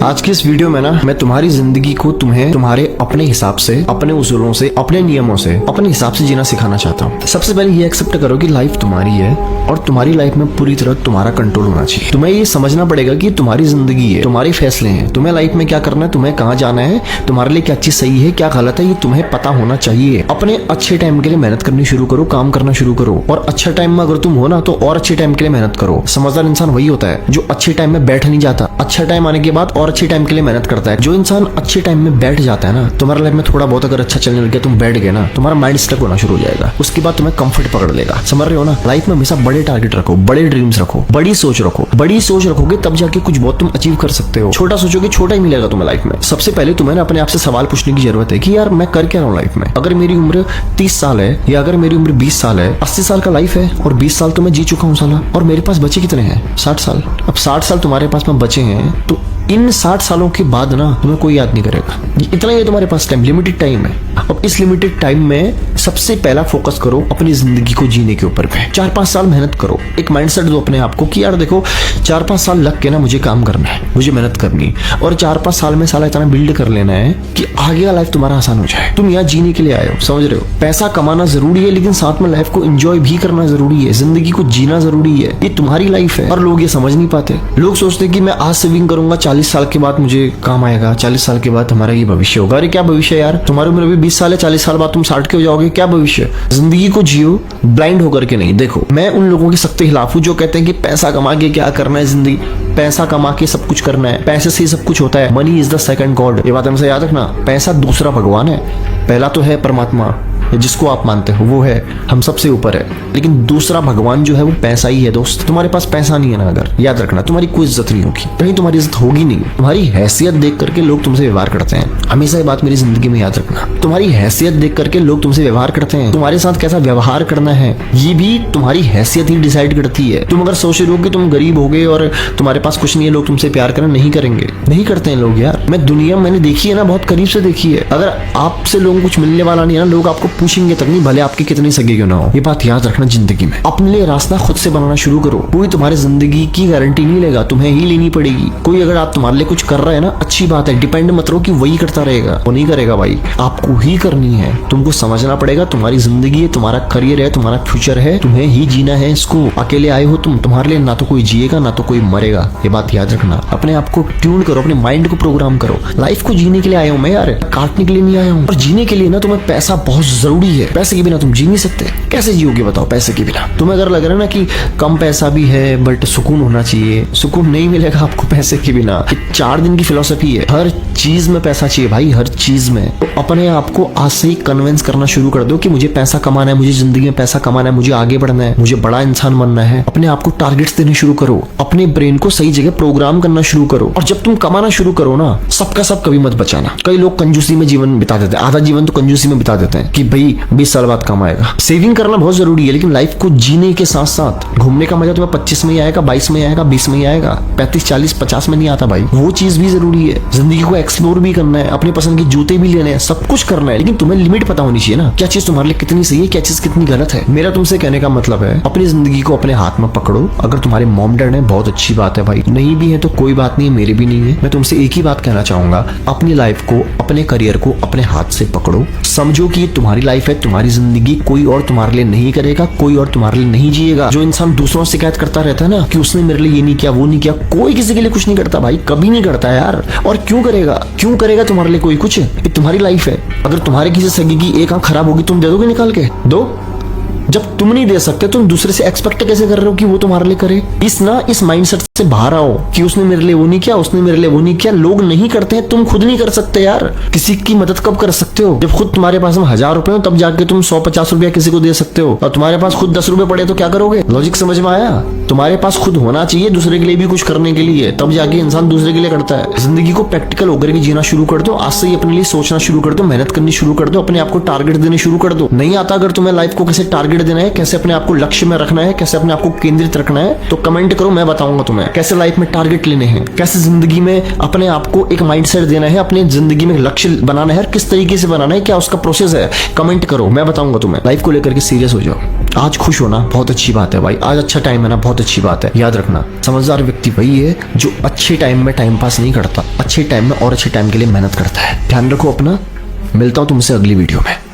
आज की इस वीडियो में ना मैं तुम्हारी जिंदगी को तुम्हें तुम्हारे अपने हिसाब से, अपने उसूलों से, अपने नियमों से, अपने हिसाब से जीना सिखाना चाहता हूँ। सबसे पहले ये एक्सेप्ट करो कि लाइफ तुम्हारी है और तुम्हारी लाइफ में पूरी तरह तुम्हारा कंट्रोल होना चाहिए। तुम्हें ये समझना पड़ेगा कि तुम्हारी जिंदगी है, तुम्हारे फैसले हैं, तुम्हें लाइफ में क्या करना है, तुम्हें कहाँ जाना है, तुम्हारे लिए क्या चीज सही है, क्या गलत है, ये तुम्हें पता होना चाहिए। अपने अच्छे टाइम के लिए मेहनत करनी शुरू करो, काम करना शुरू करो। और अच्छा टाइम में अगर तुम हो ना तो और अच्छे टाइम के लिए मेहनत करो। समझदार इंसान वही होता है जो अच्छे टाइम में बैठ नहीं जाता, अच्छा टाइम आने के बाद और अच्छे टाइम के लिए मेहनत करता है। जो इंसान अच्छे टाइम में बैठ जाता है ना, तुम्हारा लाइफ में थोड़ा बहुत अगर अच्छा चलने लग गया, तुम बैठ गए ना, तुम्हारा माइंड स्टक होना शुरू हो जाएगा। उसके बाद तुम्हें कंफर्ट पकड़ लेगा। समझ रहे हो ना? लाइफ में हमेशा बड़े टारगेट रखो, बड़े ड्रीम्स रखो, बड़ी सोच रखो। बड़ी सोच रखोगे तब जाके कुछ बहुत तुम अचीव कर सकते हो। छोटा सोचोगे छोटा ही मिलेगा तुम्हें लाइफ में। सबसे पहले तुम्हें ना अपने आप से सवाल पूछने की जरूरत है कि यार मैं कर क्या रहा हूँ लाइफ में। अगर मेरी उम्र 30 साल है या अगर मेरी उम्र 20 साल है, 80 साल का लाइफ है और 20 साल तो मैं जी चुका हूँ साला, और मेरे पास बचे कितने हैं? 60 साल। अब 60 साल तुम्हारे पास में बचे हैं तो इन 60 सालों के बाद ना तुम्हें कोई याद नहीं करेगा। इतना ही तुम्हारे पास टाइम, लिमिटेड टाइम है। अब इस लिमिटेड टाइम में सबसे पहला फोकस करो अपनी जिंदगी को जीने के ऊपर पे। 4-5 साल मेहनत करो। एक माइंडसेट दो अपने आप को कि यार देखो 4-5 साल लग के ना मुझे काम करना है, मुझे मेहनत करनी, और 4-5 साल में साला इतना बिल्ड कर लेना है कि आगे का लाइफ तुम्हारा आसान हो जाए। तुम यहाँ जीने के लिए आए हो, समझ रहे हो? पैसा कमाना जरूरी है लेकिन साथ में लाइफ को एंजॉय भी करना जरूरी है। जिंदगी को जीना जरूरी है। ये तुम्हारी लाइफ है और लोग ये समझ नहीं पाते। लोग सोचते हैं कि मैं आज सेविंग करूंगा, 40 साल के बाद मुझे काम आएगा, 40 साल के बाद हमारा ये भविष्य होगा। अरे क्या भविष्य यार? तुम्हारी उम्र अभी 20 साल है, 40 साल बाद तुम 60 के हो जाओगे, क्या भविष्य? जिंदगी को जियो ब्लाइंड होकर के नहीं। देखो, मैं उन लोगों के सख्त खिलाफ हूं जो कहते हैं कि पैसा कमा के क्या करना है, जिंदगी पैसा कमा के सब कुछ करना है, पैसे से ही सब कुछ होता है। Money is the second God. ये बात हमेशा याद रखना। पैसा दूसरा भगवान है, पहला तो है परमात्मा जिसको आप मानते हो, वो है हम सबसे ऊपर है, लेकिन दूसरा भगवान जो है वो पैसा ही है। दोस्त, तुम्हारे पास पैसा नहीं है ना, अगर याद रखना तुम्हारी कोई इज्जत नहीं होगी, कहीं तुम्हारी इज्जत होगी नहीं। तुम्हारी हैसियत देख करके लोग तुमसे व्यवहार करते हैं। हमेशा ये बात मेरी जिंदगी में याद रखना। तुम्हारी हैसियत देख करके लोग तुमसे व्यवहार करते हैं। तुम्हारे साथ कैसा व्यवहार करना है ये भी तुम्हारी हैसियत ही डिसाइड करती है। तुम अगर सोच रहे हो कि तुम गरीब हो गए और तुम्हारे पास कुछ नहीं है, लोग तुमसे प्यार करना नहीं करेंगे, नहीं करते हैं लोग यार। मैं दुनिया मैंने देखी है ना, बहुत करीब से देखी है। अगर आपसे लोगों को कुछ मिलने वाला नहीं है ना, लोग आपको पूछेंगे तक नहीं, भले आपके कितने सगे क्यों ना हो। ये बात याद रखना जिंदगी में। अपने लिए रास्ता खुद से बनाना शुरू करो। कोई तुम्हारी जिंदगी की गारंटी नहीं लेगा, तुम्हें ही लेनी पड़ेगी। कोई अगर आप तुम्हारे लिए कुछ कर रहा है ना, अच्छी बात है, डिपेंड मत रहो कि वही करता रहेगा, वो नहीं करेगा भाई। आपको ही करनी है। तुमको समझना पड़ेगा तुम्हारी जिंदगी है, तुम्हारा करियर है, तुम्हारा फ्यूचर है, तुम्हें ही जीना है इसको। अकेले आए हो तुम, तुम्हारे लिए ना तो कोई जिएगा ना तो कोई मरेगा। ये बात याद रखना। अपने आप को ट्यून करो, अपने माइंड को प्रोग्राम करो। लाइफ को जीने के लिए आया हूं मैं यार, काटने के लिए नहीं आया हूं। और जीने के लिए ना तुम्हें पैसा बहुत जरूरी है। पैसे के बिना तुम जी नहीं सकते। कैसे जियोगे बताओ पैसे के बिना? तुम्हें अगर लग रहा है ना कि कम पैसा भी है बट सुकून होना चाहिए, सुकून नहीं मिलेगा आपको पैसे के बिना। 4 दिन की फिलॉसफी है, हर चीज में पैसा चाहिए भाई, हर चीज में। तो अपने आप को आज से ही कन्विंस करना शुरू कर दो कि मुझे पैसा कमाना है, मुझे जिंदगी में पैसा कमाना है, मुझे आगे बढ़ना है, मुझे बड़ा इंसान बनना है। अपने आप को टारगेट्स देने शुरू करो, अपने ब्रेन को सही जगह प्रोग्राम करना शुरू करो। और जब तुम कमाना शुरू करो ना, सबका सब कभी मत बचाना। कई लोग कंजूसी में जीवन बिता देते हैं, आधा जीवन तो कंजूसी में बिता देते हैं कि भाई 20 साल बाद कमाएगा। सेविंग करना बहुत जरूरी है, लेकिन लाइफ को जीने के साथ साथ घूमने का मजा तुम्हें 25 में ही आएगा, 22 में ही आएगा, 20 में ही आएगा, 35, 40, 50 में नहीं आता भाई। वो चीज भी जरूरी है। जिंदगी को एक्सप्लोर भी करना है, अपनी पसंद के जूते भी लेने हैं, सब कुछ करना है, लेकिन तुम्हें लिमिट पता होनी चाहिए ना, क्या चीज तुम्हारे लिए कितनी सही है, क्या चीज कितनी गलत है। मेरा तुमसे कहने का मतलब है अपनी जिंदगी को अपने हाथ में पकड़ो। अगर तुम्हारे मॉम डैड है बहुत अच्छी बात है भाई, नहीं भी है तो कोई बात नहीं है, मेरे भी नहीं है। मैं तुमसे एक ही बात कहना चाहूंगा, अपनी लाइफ को, अपने करियर को अपने हाथ से पकड़ो। समझो कि ये तुम्हारी लाइफ है, तुम्हारी जिंदगी, कोई और तुम्हारे लिए नहीं करेगा, कोई और तुम्हारे लिए नहीं जिएगा। जो इंसान दूसरों से शिकायत करता रहता है ना कि उसने मेरे लिए ये नहीं किया, वो नहीं किया, कोई किसी के लिए कुछ नहीं करता भाई, कभी नहीं करता यार। और क्यों करेगा? क्यों करेगा तुम्हारे लिए कोई कुछ? ये तुम्हारी लाइफ है। अगर तुम्हारे किसी सगे की एक आंख खराब होगी, तुम दे दोगे निकाल के? दो। जब तुम नहीं दे सकते तुम दूसरे से एक्सपेक्ट कैसे कर रहे हो कि वो तुम्हारे लिए करे? इस माइंडसेट से बाहर आओ कि उसने मेरे लिए वो नहीं किया, उसने मेरे लिए वो नहीं किया। लोग नहीं करते हैं, तुम खुद नहीं कर सकते यार। किसी की मदद कब कर सकते हो? जब खुद तुम्हारे पास में 1000 रुपए हो, तब जाके तुम 100-50 रुपया किसी को दे सकते हो। और तुम्हारे पास खुद 10 रुपए पड़े तो क्या करोगे? लॉजिक समझ में आया? तुम्हारे पास खुद होना चाहिए दूसरे के लिए भी कुछ करने के लिए, तब जाके इंसान दूसरे के लिए करता है। जिंदगी को प्रैक्टिकल होकर के जीना शुरू कर दो। आज से ही अपने लिए सोचना शुरू कर दो, मेहनत करनी शुरू कर दो, अपने आप को टारगेट देने शुरू कर दो। नहीं आता अगर तुम्हें लाइफ को कैसे टारगेट देना है, कैसे अपने आपको लक्ष्य में रखना है, कैसे अपने आपको केंद्रित रखना है, तो कमेंट करो, मैं बताऊंगा तुम्हें कैसे लाइफ में टारगेट लेने हैं, कैसे जिंदगी में अपने आप को एक माइंडसेट देना है, अपने जिंदगी में लक्ष्य बनाना है, किस तरीके से बनाना है, क्या उसका प्रोसेस है। कमेंट करो, मैं बताऊंगा तुम्हें। लाइफ को लेकर के सीरियस हो जाओ। आज खुश होना बहुत अच्छी बात है भाई, आज अच्छा टाइम है ना, बहुत अच्छी बात है। याद रखना, समझदार व्यक्ति वही है जो अच्छे टाइम में टाइम पास नहीं करता, अच्छे टाइम में और अच्छे टाइम के लिए मेहनत करता है। ध्यान रखो अपना, मिलता हूं तुमसे अगली वीडियो में।